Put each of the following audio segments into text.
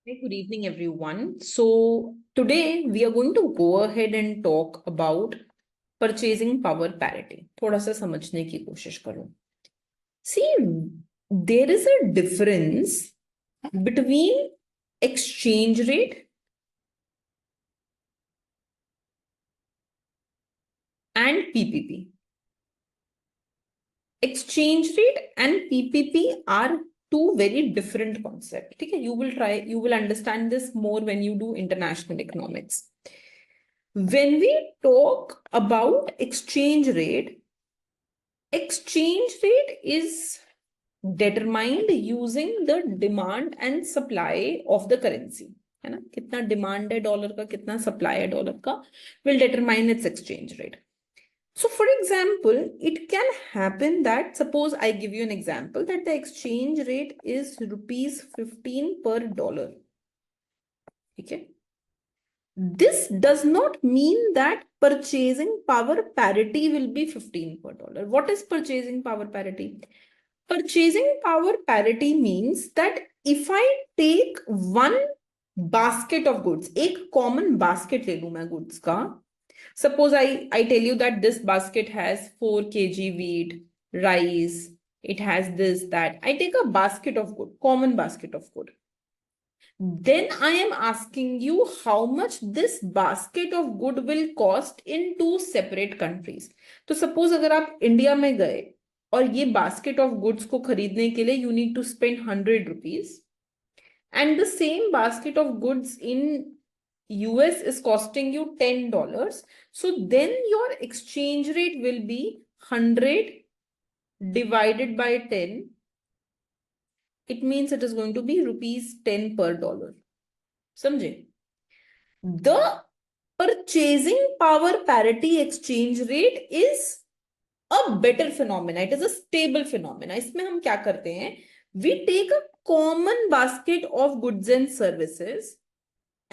Hey, good evening, everyone. So today we are going to go ahead and talk about purchasing power parity. थोड़ा सा समझने की कोशिश करो. See, there is a difference between exchange rate and PPP. Exchange rate and PPP are two very different concepts. Okay? You will understand this more when you do international economics. When we talk about exchange rate is determined using the demand and supply of the currency. है ना? कितना demand है dollar का, कितना supply है dollar का, will determine its exchange rate. So for example, it can happen that, suppose I give you an example, that the exchange rate is rupees 15 per dollar. Okay. This does not mean that purchasing power parity will be 15 per dollar. What is purchasing power parity? Purchasing power parity means that if I take one basket of goods, एक common basket ले लूं मैं goods का. Suppose I tell you that this basket has 4 kg wheat, rice, it has this, that. I take a basket of good, common basket of good. Then I am asking you how much this basket of good will cost in two separate countries. तो suppose अगर आप India में गए और ये basket of goods को खरीदने के लिए you need to spend 100 rupees and the same basket of goods in US is costing you $10. So then your exchange rate will be 100 divided by 10. It means it is going to be rupees 10 per dollar. समझे? The purchasing power parity exchange rate is a better phenomena. It is a stable phenomena. इसमें हम क्या करते हैं? We take a common basket of goods and services,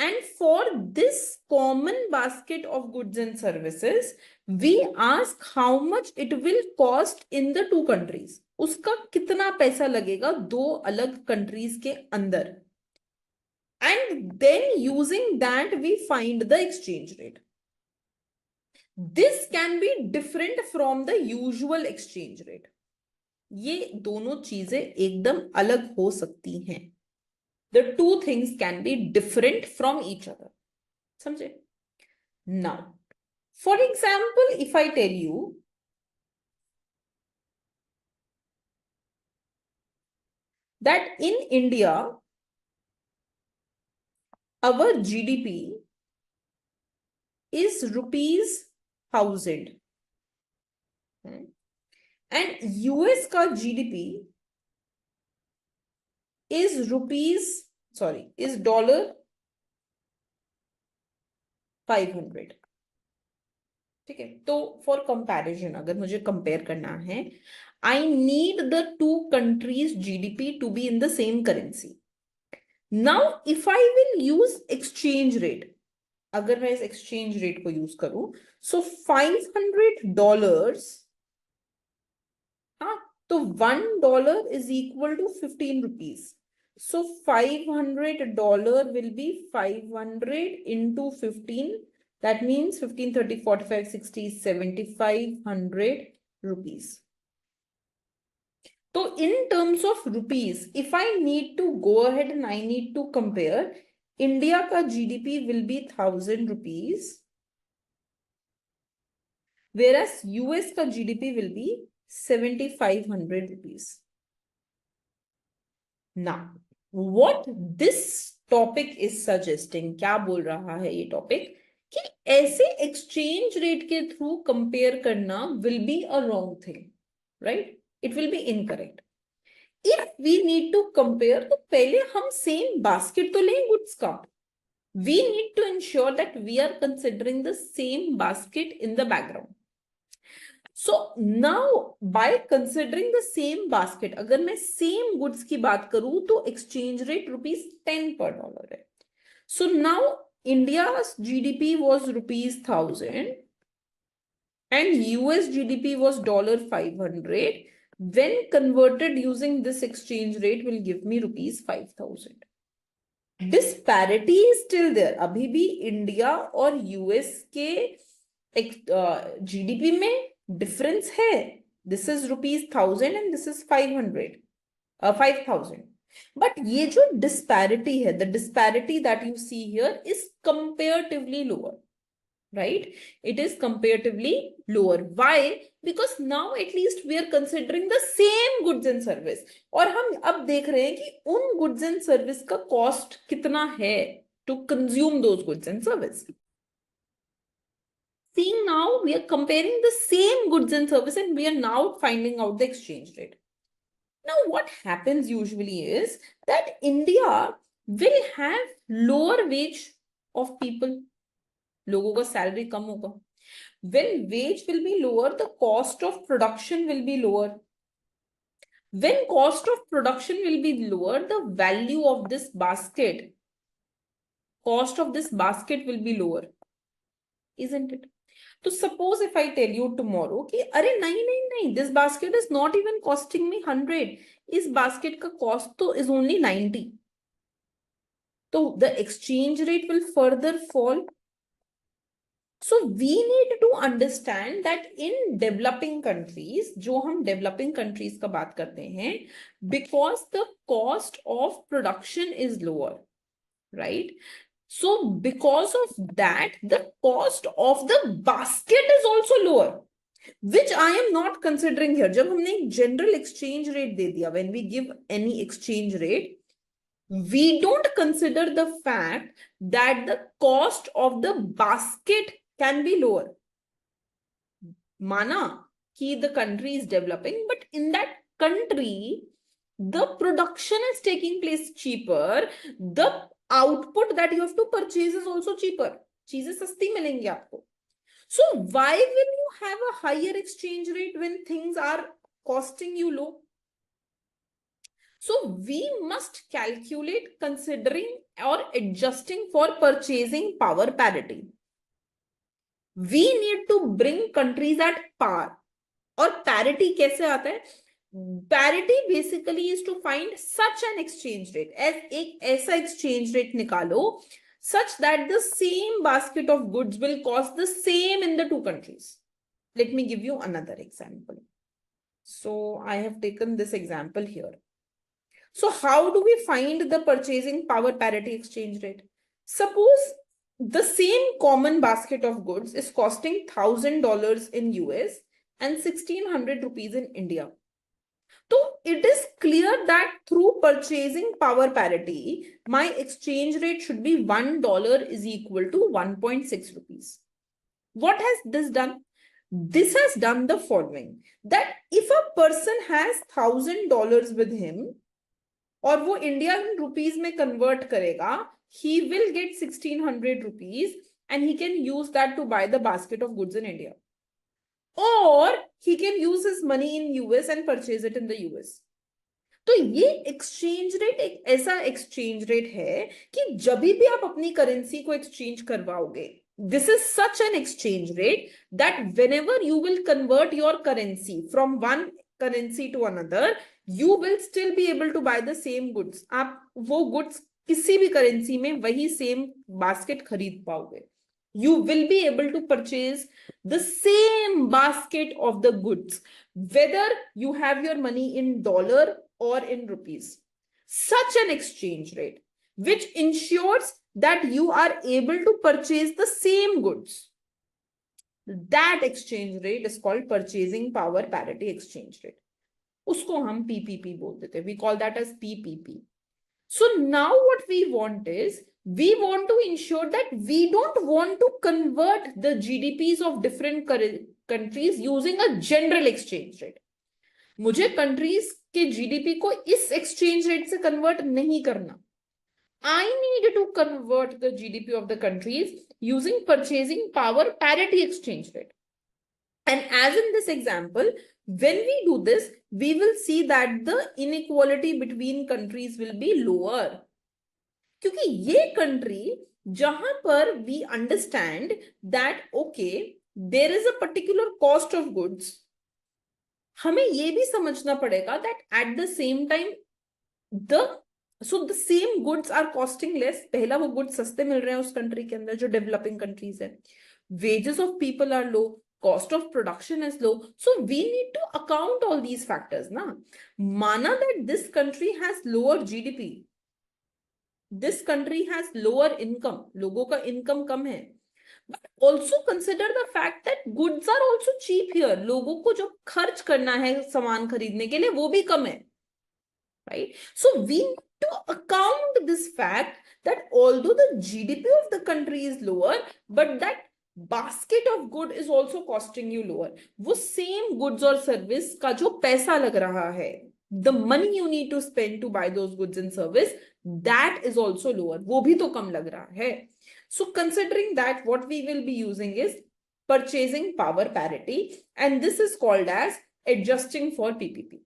and for this common basket of goods and services, we ask how much it will cost in the two countries. उसका कितना पैसा लगेगा दो अलग countries के अंदर. And then using that, we find the exchange rate. This can be different from the usual exchange rate. ये दोनों चीजें एकदम अलग हो सकती हैं. The two things can be different from each other. समझे? Now, for example, if I tell you that in India, our GDP is rupees 1000 and US का GDP is $500. ठीक है. तो फॉर कंपैरिजन अगर मुझे कंपेयर करना है, I need the two countries GDP to be in the same currency. Now if I will use exchange rate, अगर मैं इस एक्सचेंज रेट को यूज करूं, सो $500, हाँ, तो $1 is equal to 15 rupees. So $500 will be 500 into 15. That means 15, 30, 45, 60, 7,500 rupees. So in terms of rupees, if I need to go ahead and I need to compare, India ka GDP will be 1000 rupees, whereas US ka GDP will be 7,500 rupees. Now, what this topic is suggesting, क्या बोल रहा है ये topic, कि ऐसे exchange rate के through compare करना will be a wrong thing, right? It will be incorrect. If we need to compare, तो पहले हम same basket तो लें goods का. We need to ensure that we are considering the same basket in the background. So now by considering the same basket, अगर मैं same goods की बात करूं तो exchange rate rupees 10 per dollar है. So now India's GDP was rupees 1000 and US GDP was $500. When converted using this exchange rate will give me rupees 5000. Disparity is still there, अभी भी India और US के GDP में difference है. This is ₹1000 and this is 5000. But ये जो disparity है, the disparity that you see here is comparatively lower, right? It is comparatively lower. Why? Because now at least we are considering the same goods and service. और हम अब देख रहे हैं कि उन goods and service का cost कितना है to consume those goods and service. Seeing now we are comparing the same goods and service and we are now finding out the exchange rate. Now what happens usually is that India will have lower wage of people. लोगों का salary कम होगा. When wage will be lower, the cost of production will be lower. When cost of production will be lower, the value of this basket, cost of this basket will be lower, isn't it? So suppose if I tell you tomorrow कि अरे नहीं, this basket is not even costing me 100, इस basket का cost तो is only 90, तो the exchange rate will further fall. So we need to understand that in developing countries, जो हम developing countries का बात करते हैं, because the cost of production is lower, right? So because of that, the cost of the basket is also lower, which I am not considering here. जब हमने एक general exchange rate दे दिया, when we give any exchange rate, we don't consider the fact that the cost of the basket can be lower. Mana ki the country is developing, but in that country, the production is taking place cheaper. The output that you have to purchase is also cheaper. चीजें सस्ती मिलेंगी आपको. So why will you have a higher exchange rate when things are costing you low? So we must calculate considering or adjusting for purchasing power parity. We need to bring countries at par. और parity कैसे आता है? Parity basically is to find such an exchange rate, एक ऐसा exchange rate निकालो such that the same basket of goods will cost the same in the two countries. Let me give you another example. So I have taken this example here. So how do we find the purchasing power parity exchange rate? Suppose the same common basket of goods is costing $1,000 in US and 1,600 rupees in India. So it is clear that through purchasing power parity, my exchange rate should be $1 is equal to 1.6 rupees. What has this done? This has done the following, that if a person has $1,000 with him और वो Indian rupees में convert करेगा, he will get 1,600 rupees and he can use that to buy the basket of goods in India. Or he can use his money in US and purchase it in the US. तो ये exchange rate एक ऐसा exchange rate है कि जब भी आप अपनी करेंसी को एक्सचेंज करवाओगे, this is such an exchange rate that whenever you will convert your currency from one currency to another, you will still be able to buy the same goods. आप वो goods किसी भी currency में वही same basket खरीद पाओगे. You will be able to purchase the same basket of the goods, whether you have your money in dollar or in rupees. Such an exchange rate, which ensures that you are able to purchase the same goods. That exchange rate is called purchasing power parity exchange rate. उसको हम PPP बोल देते हैं. We call that as PPP. So now what we want is, we want to ensure that we don't want to convert the GDPs of different countries using a general exchange rate. मुझे countries के GDP को इस exchange rate से convert नहीं करना. I need to convert the GDP of the countries using purchasing power parity exchange rate. And as in this example, when we do this, we will see that the inequality between countries will be lower. क्योंकि ये country जहां पर we understand that okay, there is a particular cost of goods, हमें ये भी समझना पड़ेगा that at the same time the so the same goods are costing less, पहला वो गुड्स सस्ते मिल रहे हैं उस कंट्री के अंदर जो डेवलपिंग कंट्रीज है, wages of people are low, cost of production is low, so we need to account all these factors na. Mana that this country has lower GDP, this country has lower income, लोगों का income कम है, but also consider the fact that goods are also cheap here, लोगों को जो खर्च करना है सामान खरीदने के लिए वो भी कम है, right? So we need to account this fact that although the GDP of the country is lower, but that basket of good is also costing you lower. वो same goods or service का जो पैसा लग रहा है, the money you need to spend to buy those goods and service, that is also lower. वो भी तो कम लग रहा है. So considering that, what we will be using is purchasing power parity, and this is called as adjusting for PPP.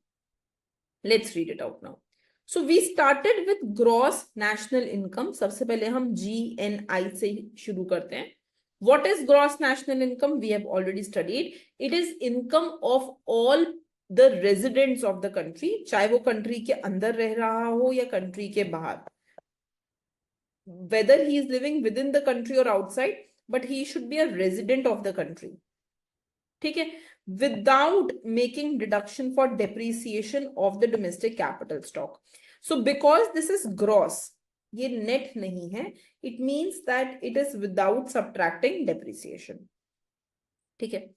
Let's read it out now. So we started with gross national income. सबसे पहले हम GNI से शुरू करते हैं. What is gross national income? We have already studied. It is income of all the residents of the country, चाहे वो country के अंदर रह रहा हो या country के बाहर. Whether he is living within the country or outside, but he should be a resident of the country. ठीक है? Without making deduction for depreciation of the domestic capital stock. So because this is gross, ये net नहीं है, it means that it is without subtracting depreciation. ठीक है?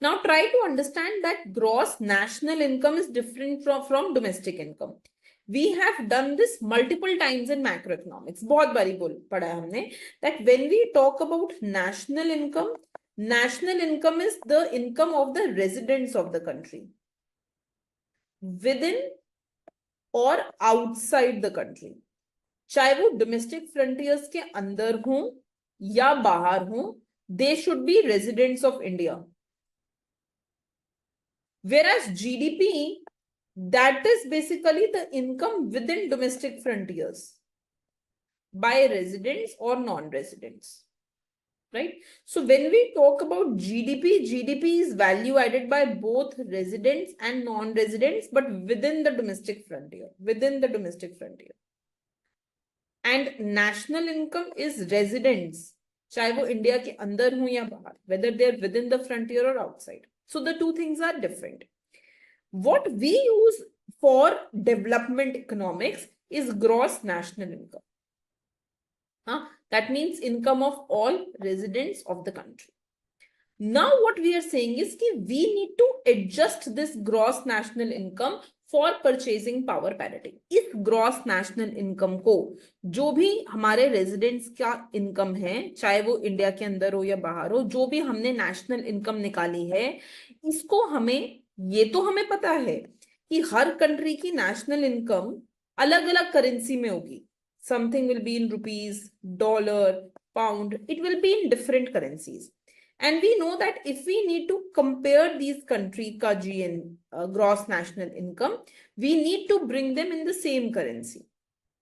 Now try to understand that gross national income is different from domestic income. We have done this multiple times in macroeconomics. बहुत बारी पढ़ा है हमने that when we talk about national income is the income of the residents of the country within or outside the country, चाहे वो domestic frontiers के अंदर हो या बाहर हो, they should be residents of India. Whereas GDP, that is basically the income within domestic frontiers by residents or non-residents. Right? So when we talk about GDP is value added by both residents and non-residents, but within the domestic frontier, And national income is residents, चाहे वो India के अंदर हो या बाहर, whether they are within the frontier or outside. So the two things are different. What we use for development economics is gross national income. That means income of all residents of the country. Now what we are saying is that we need to adjust this gross national income for purchasing power parity. इस gross national income को जो भी हमारे residents का income है, चाहे वो India के अंदर हो या बाहर हो, जो भी हमने national income निकाली है, इसको हमें, ये तो हमें पता है कि हर country की national income अलग-अलग currency में होगी. Something will be in rupees, dollar, pound. It will be in different currencies. And we know that if we need to compare these country ka gross national income, we need to bring them in the same currency.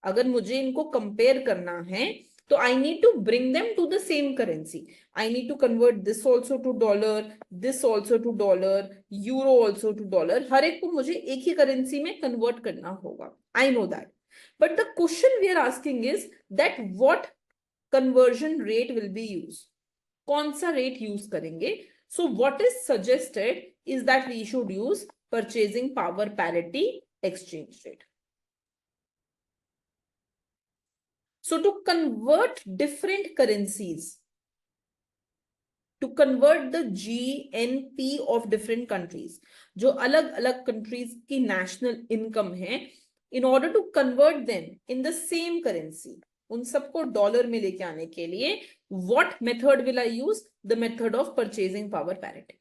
अगर मुझे इनको compare करना है, तो I need to bring them to the same currency. I need to convert this also to dollar, this also to dollar, euro also to dollar. हर एक को मुझे एक ही currency में convert करना होगा. I know that. But the question we are asking is that what conversion rate will be used? कौन सा rate use करेंगे? So what is suggested is that we should use purchasing power parity exchange rate. So to convert different currencies, to convert the GNP of different countries, जो अलग-अलग countries की national income है, in order to convert them in the same currency, उन सबको dollar में लेके आने के लिए what method will I use? The method of purchasing power parity.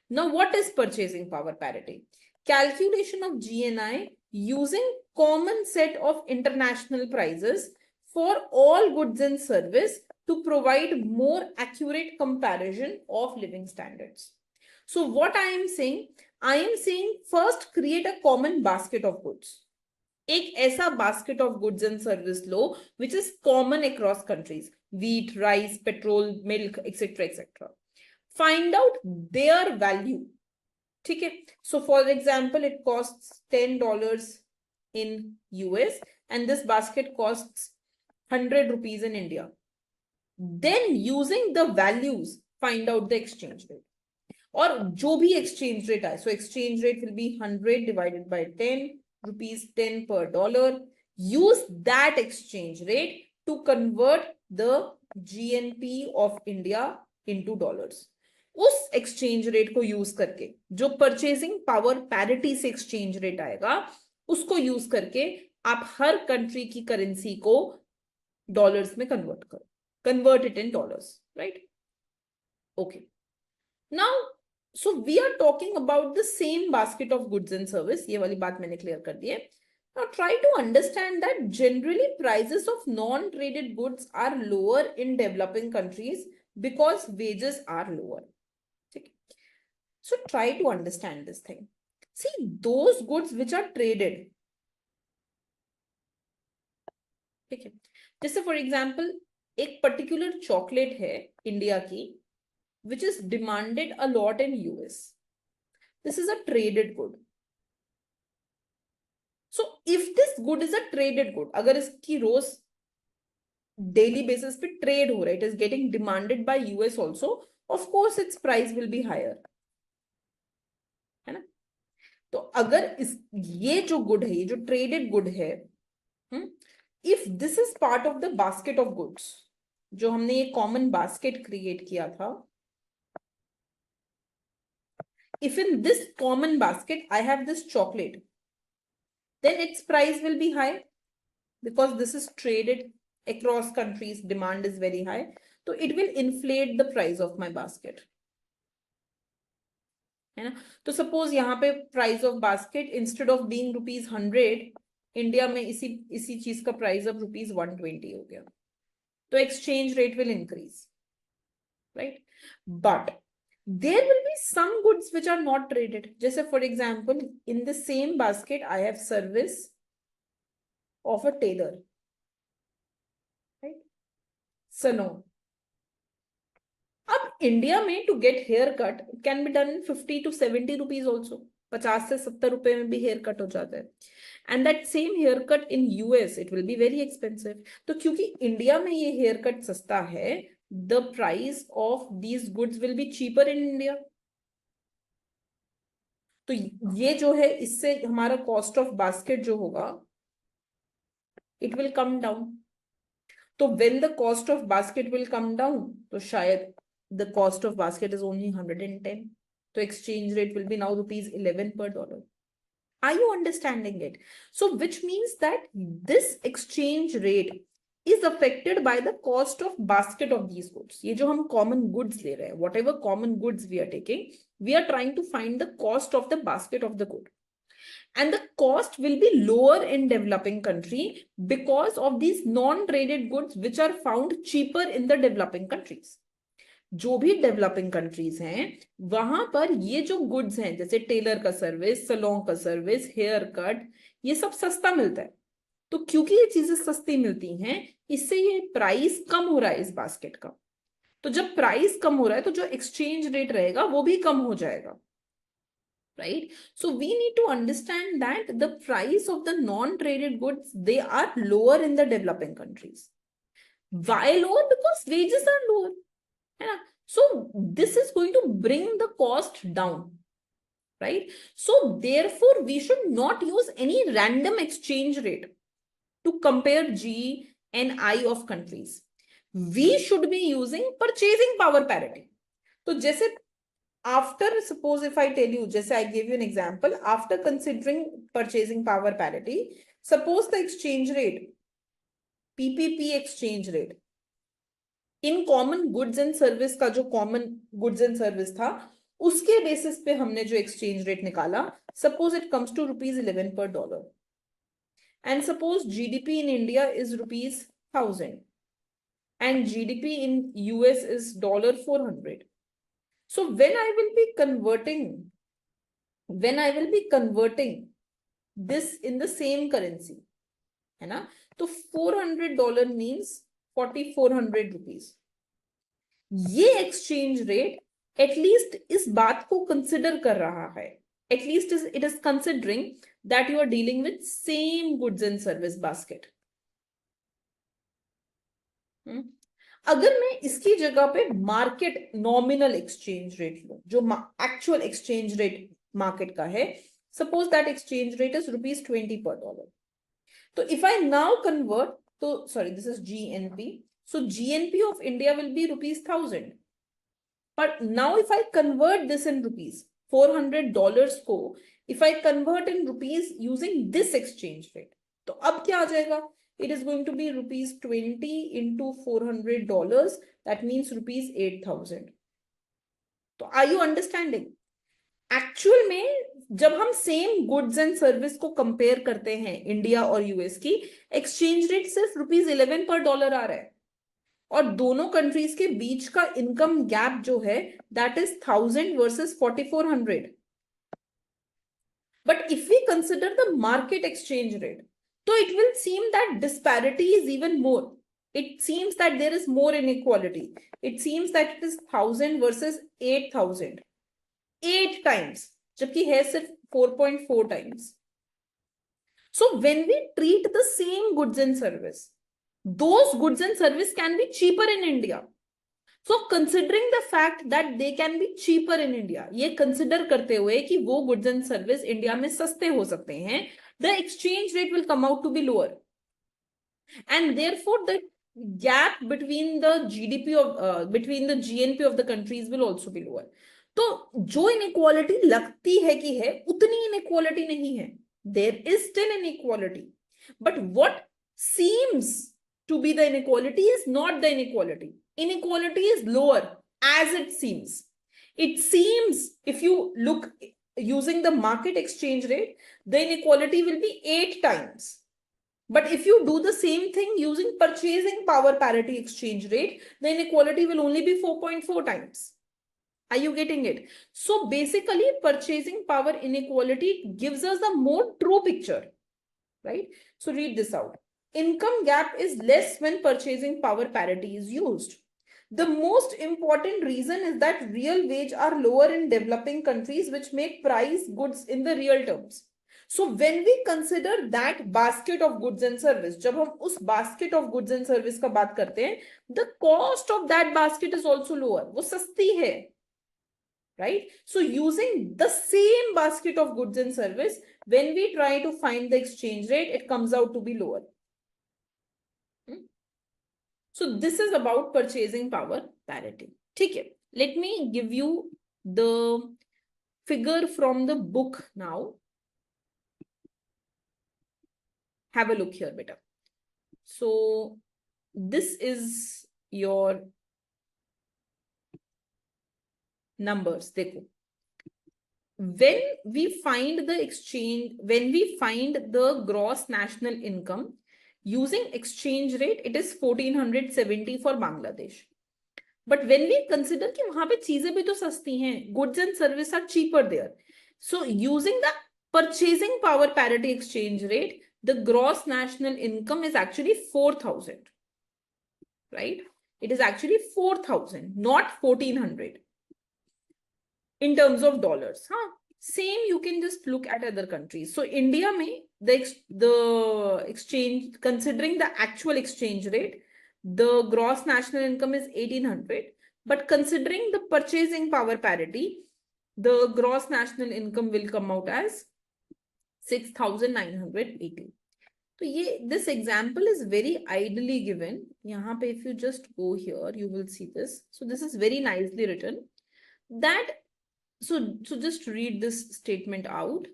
Now what is purchasing power parity? Calculation of GNI using common set of international prices for all goods and service to provide more accurate comparison of living standards. So what I am saying first create a common basket of goods. एक ऐसा basket of goods and service low which is common across countries, wheat, rice, petrol, milk, etc., etc. Find out their value. ठीक है? So for example, it costs $10 in US and this basket costs 100 rupees in India. Then using the values, find out the exchange rate. और जो भी exchange rate आए, so exchange rate will be 100 divided by 10, rupees 10 per dollar. Use that exchange rate to convert the GNP of India into dollars. उस exchange rate को use करके जो purchasing power parity से exchange rate आएगा उसको use करके आप हर country की currency को dollars में convert it in dollars, right? Okay. Now, so we are talking about the same basket of goods and service. ये वाली बात मैंने clear कर दी है. Now try to understand that generally prices of non-traded goods are lower in developing countries because wages are lower. Okay. So try to understand this thing. See, those goods which are traded. Okay. जैसे for example, एक particular chocolate है India की, which is demanded a lot in US. This is a traded good. So if this good is a traded good, अगर इसकी रोज daily basis पे trade हो रहा है, it is getting demanded by US also, of course its price will be higher. है ना? तो अगर ये जो good है, ये जो traded good है, if this is part of the basket of goods, जो हमने ये common basket create किया था, if in this common basket I have this chocolate, then its price will be high because this is traded across countries, demand is very high. So it will inflate the price of my basket. है ना? तो suppose यहाँ पे price of basket instead of being rupees 100, India में इसी चीज का price of rupees 120 हो गया. तो exchange rate will increase, right? But there will be some goods which are not traded. जैसे for example, in the same basket, I have service of a tailor, right? Salon. अब India में to get haircut, it can be done in 50 to 70 rupees also. 50 से 70 रुपए में भी haircut हो जाता है. And that same haircut in US, it will be very expensive. तो क्योंकि India में ये haircut सस्ता है, the price of these goods will be cheaper in India. तो ये जो है इससे हमारा cost of basket जो होगा, it will come down. तो when the cost of basket will come down, तो शायद the cost of basket is only 110. So exchange rate will be now rupees 11 per dollar. Are you understanding it? So which means that this exchange rate is affected by the cost of basket of these goods. ये जो हम common goods ले रहे हैं, whatever common goods we are taking, we are trying to find the cost of the basket of the good. And the cost will be lower in developing country because of these non-traded goods which are found cheaper in the developing countries. जो भी developing countries हैं वहां पर ये जो goods हैं जैसे Taylor का सर्विस, सलोन का सर्विस, हेयर कट, ये सब सस्ता मिलता है. तो क्योंकि ये चीजें सस्ती मिलती हैं इससे ये प्राइस कम हो रहा है इस बास्केट का. तो जब प्राइस कम हो रहा है तो जो एक्सचेंज रेट रहेगा वो भी कम हो जाएगा, right? So we need to understand that the price of the non-traded goods, they are lower in the developing countries. Why lower? Because wages are lower. So this is going to bring the cost down, right? So therefore, we should not use any random exchange rate to compare G and I of countries. We should be using purchasing power parity. So जैसे after, suppose if I tell you, जैसे I gave you an example, after considering purchasing power parity, suppose the exchange rate, PPP exchange rate, in common goods and service का जो common goods and service था उसके basis पे हमने जो exchange rate निकाला, suppose it comes to rupees 11 पर dollar and suppose GDP in India is rupees 1000 and GDP in US is $400. So when I will be converting this in the same currency, है ना, तो $400 means 4400 rupees. ये exchange rate at least इस बात को consider कर रहा है, at least it is considering that you are dealing with same goods and service basket. अगर मैं इसकी जगह पे मार्केट नॉमिनल एक्सचेंज रेट लूं, जो एक्चुअल एक्सचेंज रेट मार्केट का है, suppose that exchange rate is ₹20 per dollar. तो if I now convert, so sorry, this is GNP. So GNP of India will be ₹1,000. But now if I convert this in rupees, $400 को if I convert in rupees using this exchange rate, तो अब क्या आ जाएगा? It is going to be ₹20 into $400. That means ₹8,000. तो are you understanding? Actual में जब हम same goods and service को कंपेयर करते हैं इंडिया और यूएस की, एक्सचेंज रेट सिर्फ ₹11 per dollar आ रहा है, और दोनों कंट्रीज के बीच का इनकम गैप जो है that is 1000 versus 4400. But if we consider the market exchange rate, तो it will seem that disparity is even more. It seems that there is more inequality. It seems that it is 1000 versus 8000. 8 times, जबकि है सिर्फ 4.4 times. So when we treat the same goods and service, those goods and service can be cheaper in India. So considering the fact that they can be cheaper in India, ये consider करते हुए कि वो goods and service India में सस्ते हो सकते हैं, the exchange rate will come out to be lower. And therefore the gap between the GDP of between the GNP of the countries will also be lower. तो जो inequality लगती है कि है, उतनी inequality नहीं है. There is still inequality, but what seems to be the inequality is not the inequality. Inequality is lower as it seems. It seems if you look using the market exchange rate, the inequality will be 8 times. But if you do the same thing using purchasing power parity exchange rate, the inequality will only be 4.4 times. Are you getting it? So basically, purchasing power inequality gives us the more true picture, right? So read this out. Income gap is less when purchasing power parity is used. The most important reason is that real wage are lower in developing countries, which make price goods in the real terms. So when we consider that basket of goods and service, जब हम उस basket of goods and service का बात करते हैं, the cost of that basket is also lower. वो सस्ती है, right? So using the same basket of goods and service, when we try to find the exchange rate, it comes out to be lower. So this is about purchasing power parity. ठीक है, let me give you the figure from the book now. Have a look here, beta. So this is your numbers. देखो, when we find the gross national income using exchange rate, it is 1470 for Bangladesh. But when we consider कि वहां पे चीजें भी तो सस्ती हैं, goods and services are cheaper there. So using the purchasing power parity exchange rate, the gross national income is actually 4,000, right? It is actually 4,000, not 1,400 in terms of dollars. Huh? Same, you can just look at other countries. So India में the exchange, considering the actual exchange rate, the gross national income is 1,800, but considering the purchasing power parity, the gross national income will come out as 6,980. So this example is very ideally given. यहाँ पे if you just go here, you will see this. So this is very nicely written. That so just read this statement out.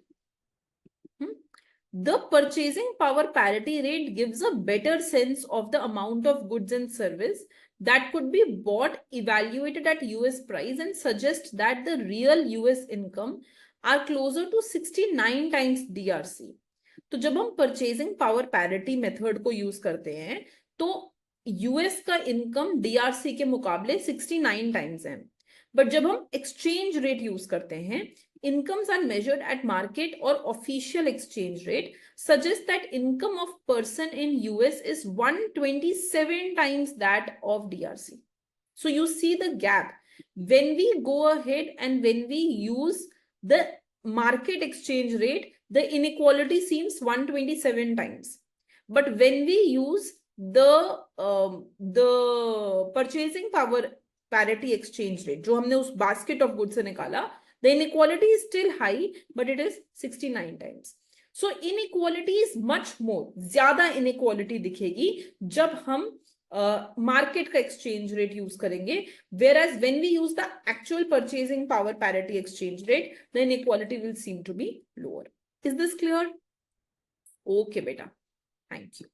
The purchasing power parity rate gives a better sense of the amount of goods and service that could be bought evaluated at US price and suggests that the real US income are closer to 69 times DRC. तो जब हम purchasing power parity method को use करते हैं तो US का income DRC के मुकाबले 69 टाइम्स है. बट जब हम एक्सचेंज रेट यूज करते हैं, incomes are measured at market or official exchange rate, suggests that income of person in US is 127 times that of DRC. So you see the gap. When we go ahead and when we use the market exchange rate, the inequality seems 127 times. But when we use the purchasing power parity exchange rate, जो हमने उस basket of goods से निकाला, the inequality is still high, but it is 69 times. So inequality is much more, ज्यादा inequality दिखेगी जब हम market का एक्सचेंज रेट यूज करेंगे, whereas when we use the actual purchasing power parity exchange rate, the inequality will seem to be lower. Is this clear? Okay, beta. Thank you.